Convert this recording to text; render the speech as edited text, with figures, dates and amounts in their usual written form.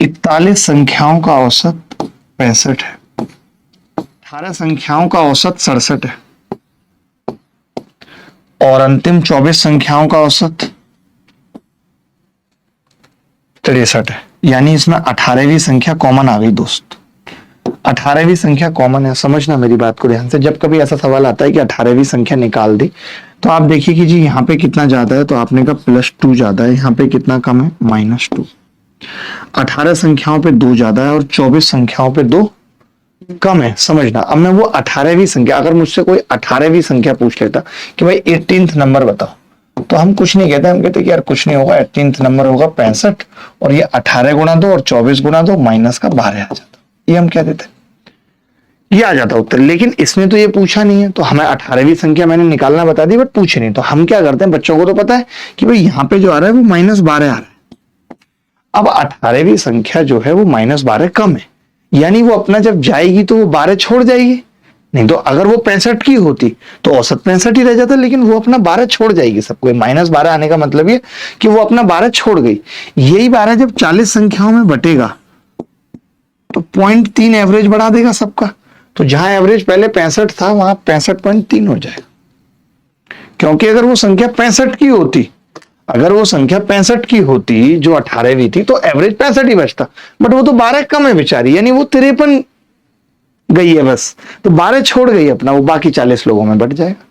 41 संख्याओं का औसत 65 है, 18 संख्याओं का औसत 67 है और अंतिम 24 संख्याओं का औसत 63 है। यानी इसमें 18वीं संख्या कॉमन आ गई दोस्त। 18वीं संख्या कॉमन है, समझना मेरी बात को ध्यान से। जब कभी ऐसा सवाल आता है कि 18वीं संख्या निकाल दी, तो आप देखिए कि जी यहाँ पे कितना ज्यादा है, तो आपने कहा +2 ज्यादा है, यहाँ पे कितना कम है -2। 18 संख्याओं पे 2 ज्यादा है और 24 संख्याओं पे 2 कम है, समझना। अब मैं वो 18वीं संख्या, अगर मुझसे कोई 18वीं संख्या पूछ लेता कि भाई 18th नंबर बताओ, तो हम कुछ नहीं कहते, हम कहते कि यार कुछ नहीं होगा, 18th नंबर होगा 65 और ये 18 गुणा 2 और 24 गुणा 2 माइनस का 12 आ जाता, ये हम क्या देते, ये आ जाता उत्तर। लेकिन इसने तो ये पूछा नहीं है, तो हमें 18वीं संख्या मैंने निकालना बता दी बट पूछे नहीं, तो हम क्या करते हैं, बच्चों को तो पता है कि भाई यहाँ पे जो आ रहा है वो -12 आ रहा है। अब 18वीं संख्या जो है वो -12 कम है, यानी वो अपना जब जाएगी तो वो 12 छोड़ जाएगी। नहीं तो अगर वो 65 की होती तो औसत 65 ही रह जाता, लेकिन वो अपना 12 छोड़ जाएगी सबको। -12 आने का मतलब ये कि वो अपना 12 छोड़ गई। यही 12 जब 40 संख्याओं में बटेगा तो 0.3 एवरेज बढ़ा देगा सबका। तो जहां एवरेज पहले 65 था वहां 65.3 हो जाएगा, क्योंकि अगर वो संख्या 65 की होती, अगर वो संख्या 65 की होती जो 18वीं थी, तो एवरेज 65 ही बचता। बट वो तो 12 कम है बेचारी, यानी वो 53 गई है बस, तो 12 छोड़ गई अपना, वो बाकी 40 लोगों में बट जाएगा।